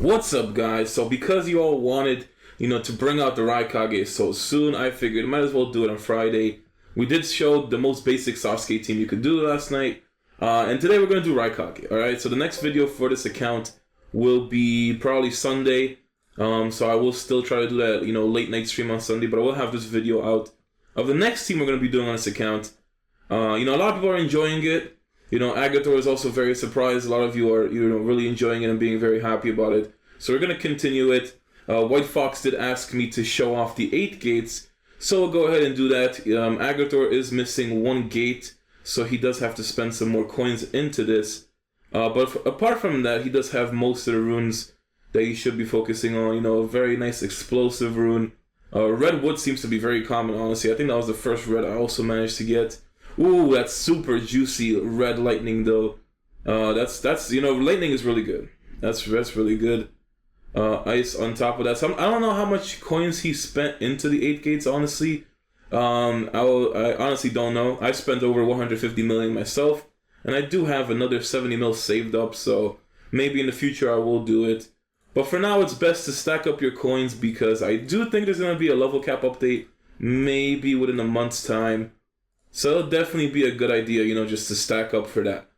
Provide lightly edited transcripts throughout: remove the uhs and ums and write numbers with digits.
What's up, guys? So because you all wanted, to bring out the Raikage so soon, I figured might as well do it on Friday. We did show the most basic Sasuke team you could do last night. And today we're going to do Raikage, alright? So the next video for this account will be probably Sunday. So I will still try to do that, late night stream on Sunday, but I will have this video out of the next team we're going to be doing on this account. A lot of people are enjoying it. Agarthor is also very surprised. A lot of you are, really enjoying it and being very happy about it. So we're going to continue it. White Fox did ask me to show off the 8 gates, so we'll go ahead and do that. Agarthor is missing 1 gate, so he does have to spend some more coins into this. But apart from that, he does have most of the runes that he should be focusing on. A very nice explosive rune. Red wood seems to be very common, honestly. I think that was the first red I also managed to get. Ooh, that's super juicy red lightning though. That's lightning is really good. That's really good. Ice on top of that. So I don't know how much coins he spent into the 8 gates, honestly. I honestly don't know. I spent over 150 million myself, and I do have another 70 mil saved up, so maybe in the future I will do it. But for now, it's best to stack up your coins because I do think there's gonna be a level cap update maybe within a month's time. So it'll definitely be a good idea, just to stack up for that.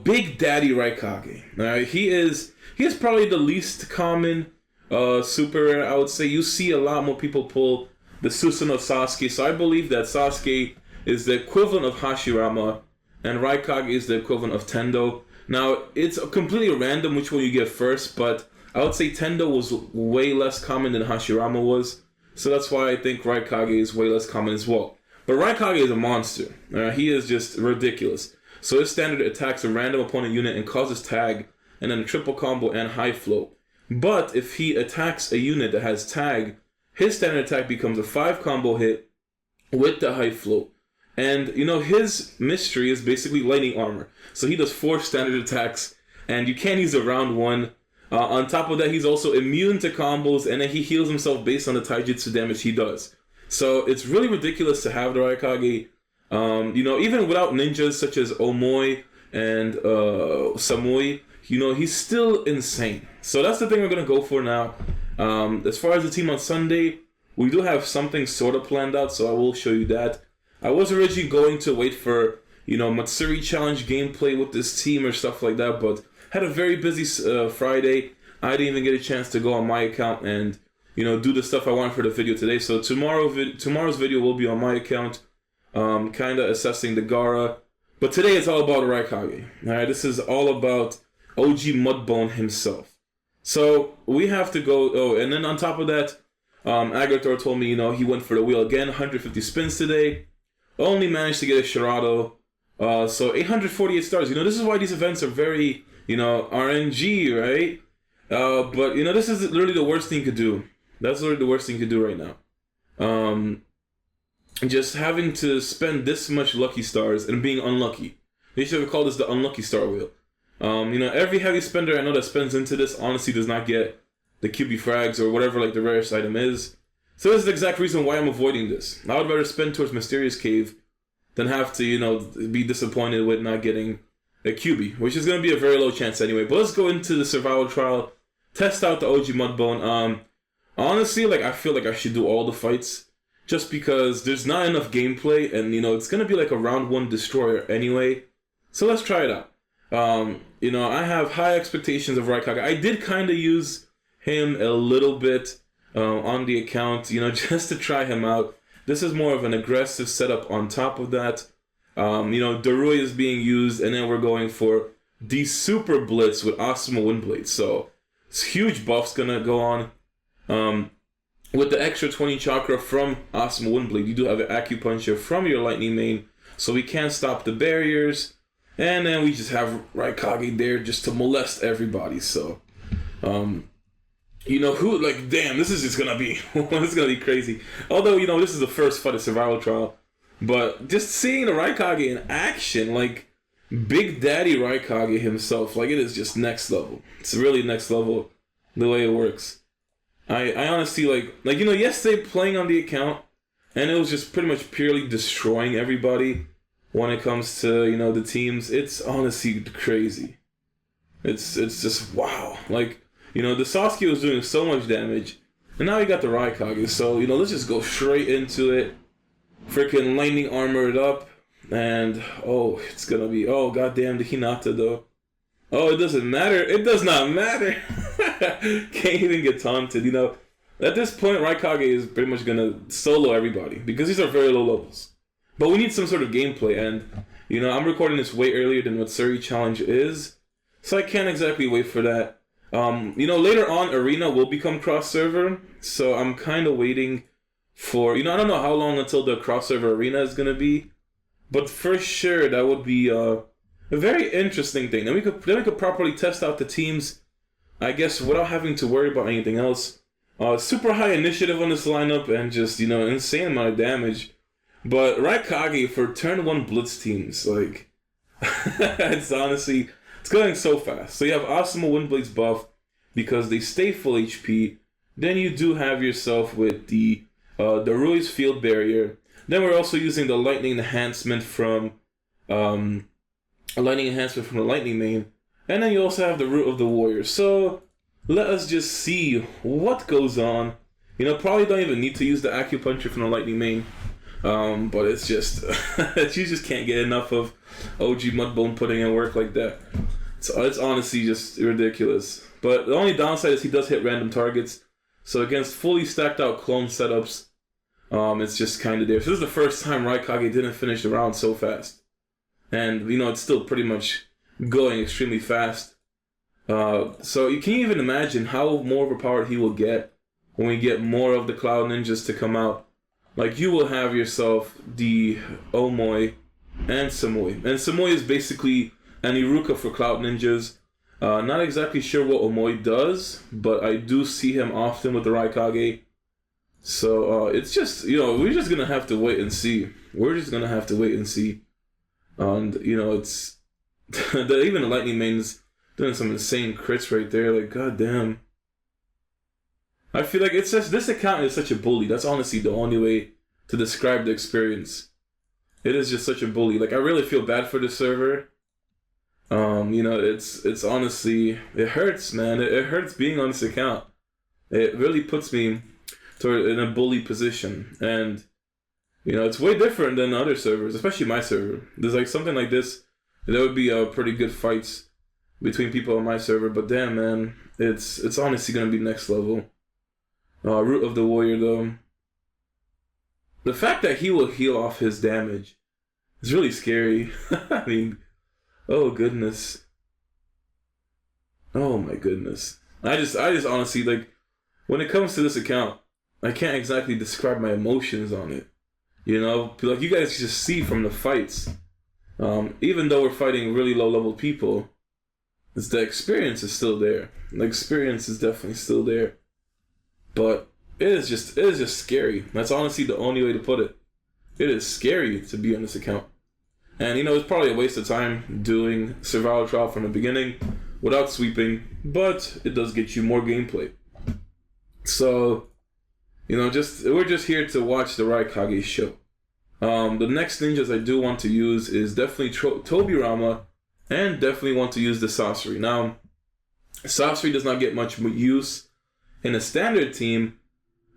Big Daddy Raikage. Alright, he is probably the least common super rare, I would say. You see a lot more people pull the Susanoo Sasuke. So I believe that Sasuke is the equivalent of Hashirama, and Raikage is the equivalent of Tendo. Now, it's completely random which one you get first, but I would say Tendo was way less common than Hashirama was. So that's why I think Raikage is way less common as well. But Raikage is a monster. He is just ridiculous. So his standard attacks a random opponent unit and causes tag, and then a triple combo and high flow. But if he attacks a unit that has tag, his standard attack becomes a 5 combo hit with the high flow. And his mystery is basically lightning armor. So he does 4 standard attacks, and you can't use a round 1. On top of that, he's also immune to combos, and then he heals himself based on the taijutsu damage he does. So it's really ridiculous to have the Raikage. Even without ninjas such as Omoi and Samui, he's still insane. So that's the thing we're going to go for now. As far as the team on Sunday, we do have something sort of planned out, so I will show you that. I was originally going to wait for, Matsuri Challenge gameplay with this team or stuff like that, but had a very busy Friday. I didn't even get a chance to go on my account and do the stuff I want for the video today. So tomorrow's video will be on my account, kind of assessing the Gaara. But today it's all about Raikage. Alright, this is all about OGMUDBONE himself. So we have to go, and then on top of that, Agarthor told me, he went for the wheel again, 150 spins today. Only managed to get a Shirado. So 848 stars. This is why these events are very, RNG, right? But, this is literally the worst thing you could do. That's literally the worst thing you could do right now. Just having to spend this much lucky stars and being unlucky. They should have called this the unlucky star wheel. Every heavy spender I know that spends into this honestly does not get the QB frags or whatever the rarest item is. So this is the exact reason why I'm avoiding this. I would rather spend towards Mysterious Cave than have to, be disappointed with not getting a QB, which is going to be a very low chance anyway. But let's go into the survival trial, test out the OGMUDBONE. Honestly, I feel like I should do all the fights just because there's not enough gameplay, and it's going to be like a round 1 destroyer anyway. So let's try it out. I have high expectations of Raikage. I did kind of use him a little bit on the account, just to try him out. This is more of an aggressive setup on top of that. Darui is being used, and then we're going for the Super Blitz with Asuma Windblade. So it's huge buffs gonna go on. With the extra 20 chakra from Asuma Windblade, you do have an acupuncture from your lightning main, so we can't stop the barriers. And then we just have Raikage there just to molest everybody. So, damn, this is just gonna be, it's gonna be crazy. Although, this is the first fight of survival trial. But just seeing the Raikage in action, Big Daddy Raikage himself, it is just next level. It's really next level, the way it works. I honestly, yesterday playing on the account, and it was just pretty much purely destroying everybody when it comes to, the teams. It's honestly crazy. It's just wow. The Sasuke was doing so much damage, and now we got the Raikage. So, let's just go straight into it. Freaking lightning armored up, and it's gonna be goddamn the Hinata though. It doesn't matter. It does not matter. Can't even get taunted. At this point, Raikage is pretty much gonna solo everybody because these are very low levels. But we need some sort of gameplay, and I'm recording this way earlier than what Surrey Challenge is, so I can't exactly wait for that. Later on, Arena will become cross-server, so I'm kind of waiting for, I don't know how long until the cross-server Arena is going to be, but for sure, that would be a very interesting thing. Then we could properly test out the teams, I guess, without having to worry about anything else. Super high initiative on this lineup, and just, insane amount of damage. But Raikage for turn 1 blitz teams, it's honestly... It's going so fast. So you have Awesome Windblade's buff because they stay full HP. Then you do have yourself with the Rui's Field Barrier. Then we're also using the Lightning Enhancement from the Lightning Main. And then you also have the Root of the Warrior. So let us just see what goes on. Probably don't even need to use the Acupuncture from the Lightning Main. But it's just you just can't get enough of OGMUDBONE putting in work like that. So it's honestly just ridiculous. But the only downside is he does hit random targets. So against fully stacked out clone setups, it's just kind of there. So this is the first time Raikage didn't finish the round so fast. And, it's still pretty much going extremely fast. So you can even imagine how more overpowered he will get when we get more of the Cloud Ninjas to come out. You will have yourself the Omoi and Samui. And Samui is basically an Iruka for Cloud Ninjas. Not exactly sure what Omoi does, but I do see him often with the Raikage. So it's just, we're just going to have to wait and see. And, it's... even the Lightning Main's doing some insane crits right there. goddamn. I feel like it's just, this account is such a bully. That's honestly the only way to describe the experience. It is just such a bully. I really feel bad for the server. It's honestly, it hurts, man. It hurts being on this account. It really puts me in a bully position. And, it's way different than other servers, especially my server. There's something like this, there would be pretty good fights between people on my server. But damn, man, it's honestly going to be next level. Root of the Warrior, though. The fact that he will heal off his damage is really scary. I mean, oh goodness. Oh my goodness. I just honestly, when it comes to this account, I can't exactly describe my emotions on it. You guys just see from the fights. Even though we're fighting really low level people, the experience is still there. The experience is definitely still there. But it is just scary. That's honestly the only way to put it. It is scary to be on this account. And it's probably a waste of time doing survival trial from the beginning without sweeping, but it does get you more gameplay. So, we're just here to watch the Raikage show. The next ninjas I do want to use is definitely Tobirama, and definitely want to use the Sasori. Now, Sasori does not get much use in a standard team,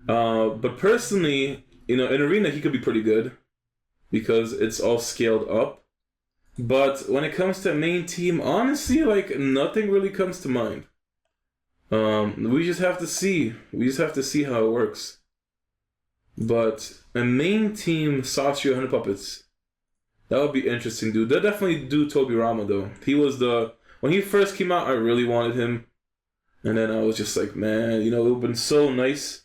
but personally, in Arena he could be pretty good because it's all scaled up. But when it comes to main team, honestly, nothing really comes to mind. We just have to see. We just have to see how it works. But a main team Sasori 100 Puppets, that would be interesting, dude. They'll definitely do Tobirama though. When he first came out, I really wanted him. And then I was just like, man, it would have been so nice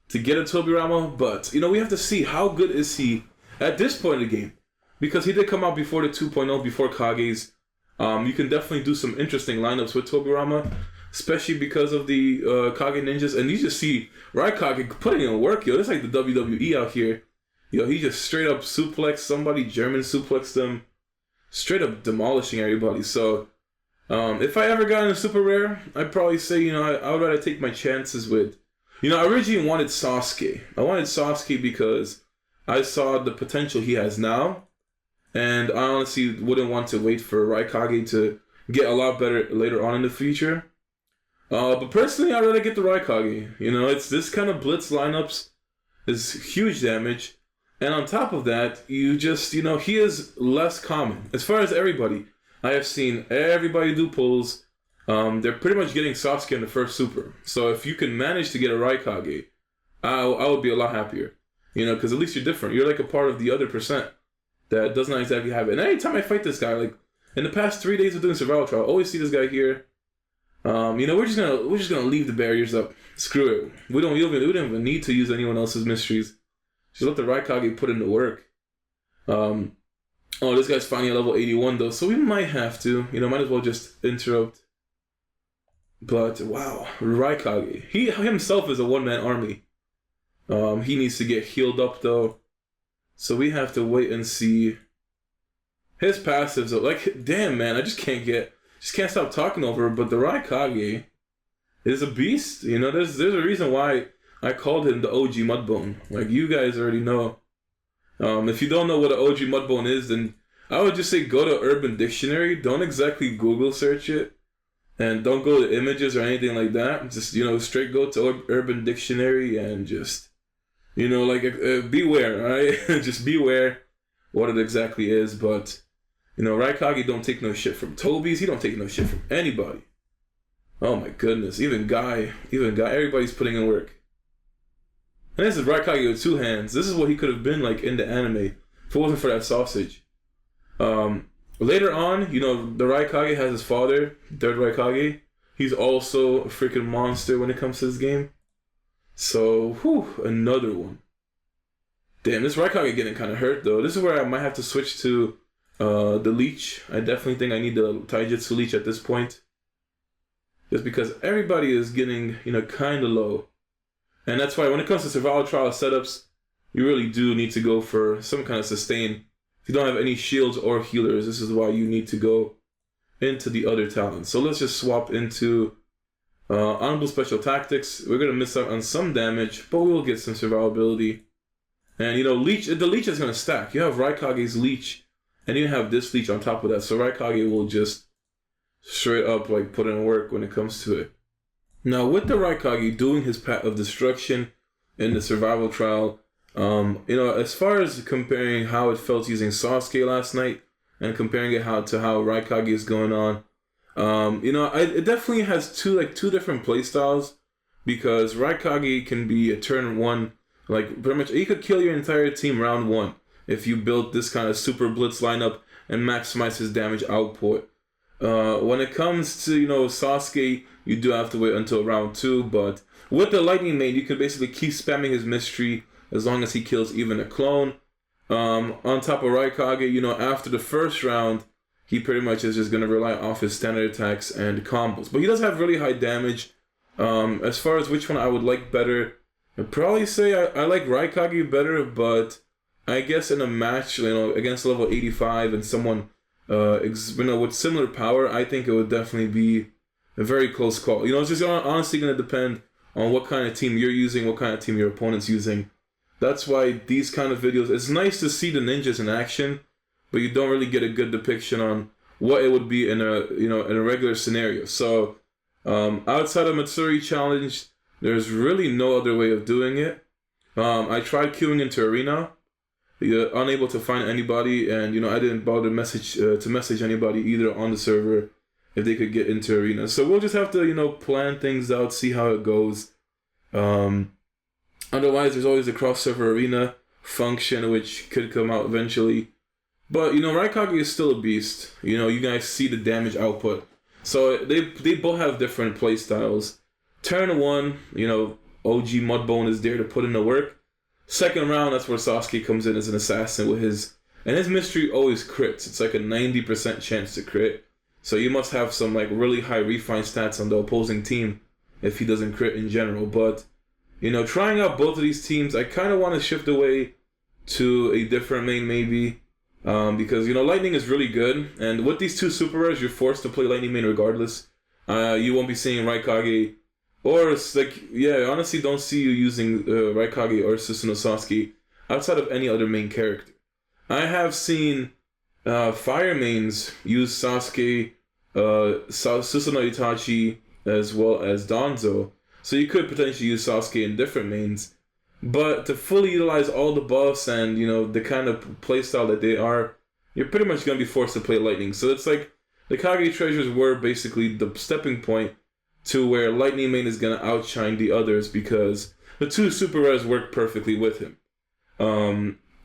to get a Tobirama. But, we have to see how good is he at this point in the game. Because he did come out before the 2.0, before Kage's. You can definitely do some interesting lineups with Tobirama. Especially because of the Kage Ninjas. And you just see Raikage putting in work, yo. It's like the WWE out here. Yo, he just straight up suplexed somebody, German suplexed them. Straight up demolishing everybody. So... if I ever got in a super rare, I'd probably say, I would rather take my chances with... I originally wanted Sasuke. I wanted Sasuke because I saw the potential he has now. And I honestly wouldn't want to wait for Raikage to get a lot better later on in the future. But personally, I'd rather get the Raikage. You know, it's this kind of blitz lineups is huge damage. And on top of that, you just, you know, he is less common. As far as everybody, I have seen everybody do pulls. They're pretty much getting Sasuke in the first super. So if you can manage to get a Raikage, I would be a lot happier. You know, because at least you're different. You're like a part of the other percent that does not exactly have it. And anytime I fight this guy, like in the past 3 days of doing survival trial, I always see this guy here. You know, we're just gonna leave the barriers up. Screw it. We don't even need to use anyone else's mysteries. Just let the Raikage put in the work. Oh, this guy's finally at level 81 though, so we might have to. You know, might as well just interrupt. But wow, Raikage. He himself is a one-man army. He needs to get healed up though, so we have to wait and see. His passives, like, damn man, I just can't stop talking over her. But the Raikage is a beast. You know, there's a reason why I called him the OGMUDBONE. Like, you guys already know. If you don't know what an OGMUDBONE is, then I would just say go to Urban Dictionary. Don't exactly Google search it. And don't go to images or anything like that. Just, you know, straight go to Urban Dictionary and just, you know, like, beware, alright? Just beware what it exactly is. But, you know, Raikage don't take no shit from Toby's. He don't take no shit from anybody. Oh my goodness. Even Guy. Everybody's putting in work. And this is Raikage with 2 hands. This is what he could have been like in the anime if it wasn't for that sausage. Later on, you know, the Raikage has his father, third Raikage. He's also a freaking monster when it comes to this game. So, whew, another one. Damn, this Raikage getting kind of hurt though. This is where I might have to switch to the Leech. I definitely think I need the Taijutsu Leech at this point. Just because everybody is getting, you know, kind of low. And that's why when it comes to survival trial setups, you really do need to go for some kind of sustain. If you don't have any shields or healers, this is why you need to go into the other talents. So let's just swap into Honorable Special Tactics. We're going to miss out on some damage, but we will get some survivability. And, you know, the Leech is going to stack. You have Raikage's Leech, and you have this Leech on top of that. So Raikage will just straight up, like, put in work when it comes to it. Now, with the Raikage doing his Path of Destruction in the survival trial, you know, as far as comparing how it felt using Sasuke last night and comparing it to how Raikage is going on, you know, it definitely has two different playstyles, because Raikage can be a turn 1, like pretty much you could kill your entire team round 1 if you built this kind of super blitz lineup and maximize his damage output. When it comes to, you know, Sasuke, you do have to wait until round 2, but with the Lightning Maid, you can basically keep spamming his mystery as long as he kills even a clone. On top of Raikage, you know, after the first round, he pretty much is just going to rely off his standard attacks and combos. But he does have really high damage. As far as which one I would like better, I'd probably say I like Raikage better, but I guess in a match, you know, against level 85 and someone you know, with similar power, I think it would definitely be a very close call. You know, it's just honestly going to depend on what kind of team you're using, what kind of team your opponent's using. That's why these kind of videos, it's nice to see the ninjas in action, but you don't really get a good depiction on what it would be in a regular scenario. So outside of Matsuri challenge, there's really no other way of doing it. I tried queuing into arena. Unable to find anybody, and, you know, I didn't bother to message anybody either on the server if they could get into arena. So we'll just have to, you know, plan things out, see how it goes. Otherwise, there's always a cross-server arena function which could come out eventually. But, you know, Raikage is still a beast. You know, you guys see the damage output. So they both have different playstyles. Turn 1, you know, OGMUDBONE is there to put in the work. Second round, that's where Sasuke comes in as an assassin with his mystery always crits. It's like a 90% chance to crit. So you must have some like really high refine stats on the opposing team if he doesn't crit in general. But, you know, trying out both of these teams, I kind of want to shift away to a different main maybe. Because, you know, Lightning is really good. And with these two super rares, you're forced to play Lightning main regardless. You won't be seeing Raikage. Or, it's like, yeah, I honestly don't see you using Raikage or Susanoo Sasuke outside of any other main character. I have seen fire mains use Sasuke, Susanoo Itachi, as well as Danzo. So you could potentially use Sasuke in different mains. But to fully utilize all the buffs and, the kind of playstyle that they are, you're pretty much going to be forced to play Lightning. So it's like the Kage treasures were basically the stepping point to where Lightning main is going to outshine the others because the two super rares work perfectly with him.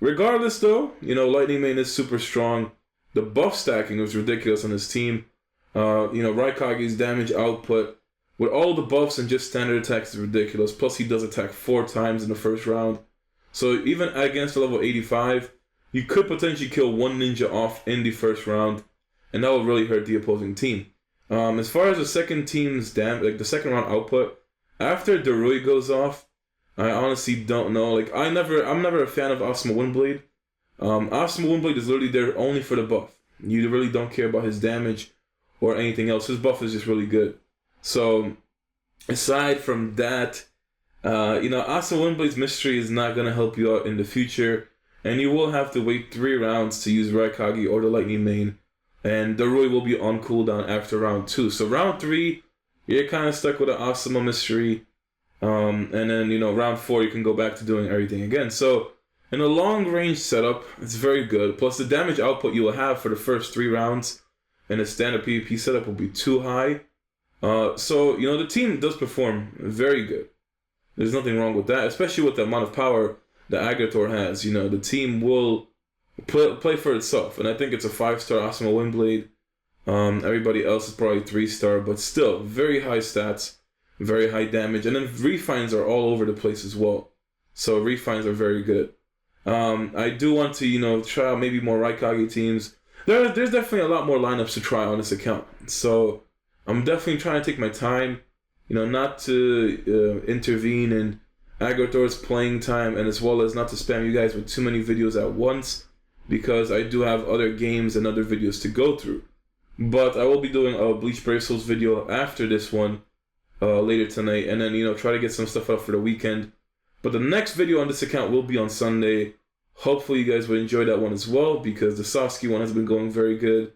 Regardless though, Lightning main is super strong. The buff stacking was ridiculous on his team. Raikage's damage output with all the buffs and just standard attacks is ridiculous. Plus he does attack 4 times in the first round. So even against a level 85, you could potentially kill one ninja off in the first round, and that would really hurt the opposing team. As far as the second team's the second round output, after Darui goes off, I honestly don't know. I'm never a fan of Asuma Windblade. Asuma Windblade is literally there only for the buff. You really don't care about his damage or anything else. His buff is just really good. So, aside from that, Asuma Windblade's mystery is not going to help you out in the future, and you will have to wait 3 rounds to use Raikage or the Lightning main, and Darui will be on cooldown after round 2. So round 3, you're kind of stuck with an Asuma mystery, and then, round 4, you can go back to doing everything again. So, in a long-range setup, it's very good, plus the damage output you will have for the first 3 rounds in a standard PvP setup will be too high. So, the team does perform very good. There's nothing wrong with that, especially with the amount of power that Agarthor has. The team will play for itself, and I think it's a 5-star Asuma Windblade. Everybody else is probably 3-star, but still, very high stats, very high damage, and then refines are all over the place as well. So refines are very good. I do want to, try out maybe more Raikage teams. There's definitely a lot more lineups to try on this account. So I'm definitely trying to take my time, not to intervene in Agarthor's playing time, and as well as not to spam you guys with too many videos at once, because I do have other games and other videos to go through. But I will be doing a Bleach Brave Souls video after this one later tonight, and then, try to get some stuff up for the weekend. But the next video on this account will be on Sunday. Hopefully you guys will enjoy that one as well, because the Sasuke one has been going very good.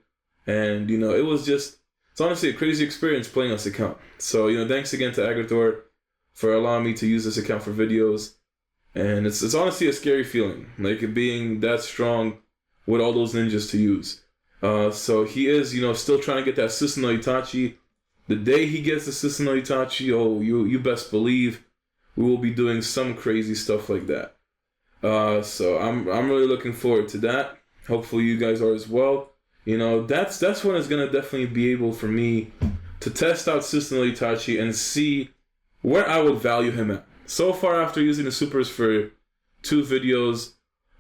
And, it's honestly a crazy experience playing on this account. So, thanks again to Agarthor for allowing me to use this account for videos. And it's honestly a scary feeling, it being that strong with all those ninjas to use. So he is, still trying to get that Susanoo Itachi. The day he gets the Susanoo Itachi, you best believe we will be doing some crazy stuff like that. So I'm really looking forward to that. Hopefully you guys are as well. That's when it's gonna definitely be able for me to test out Susanoo Itachi and see where I would value him at. So far, after using the supers for 2 videos,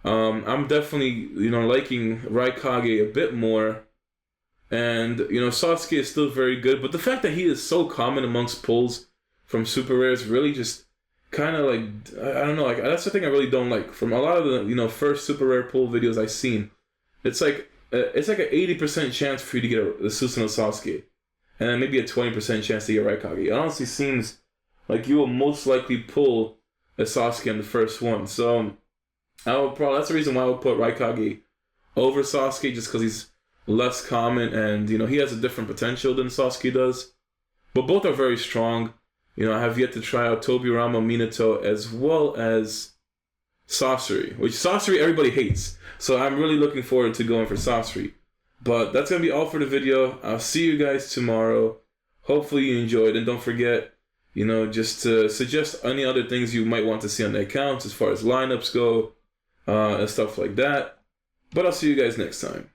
I'm definitely liking Raikage a bit more. And Sasuke is still very good, but the fact that he is so common amongst pulls from super rares really just kind of I don't know, that's the thing I really don't like from a lot of the first super rare pull videos I've seen. It's like an 80% chance for you to get a Susanoo Sasuke, and then maybe a 20% chance to get Raikage. It honestly seems like you will most likely pull a Sasuke in the first one. So that's the reason why I would put Raikage over Sasuke, just because he's less common and he has a different potential than Sasuke does. But both are very strong. I have yet to try out Tobirama, Minato, as well as Sasori, which Sasori everybody hates. So I'm really looking forward to going for Sasori. But that's going to be all for the video. I'll see you guys tomorrow. Hopefully you enjoyed, and don't forget, just to suggest any other things you might want to see on the accounts as far as lineups go, and stuff like that. But I'll see you guys next time.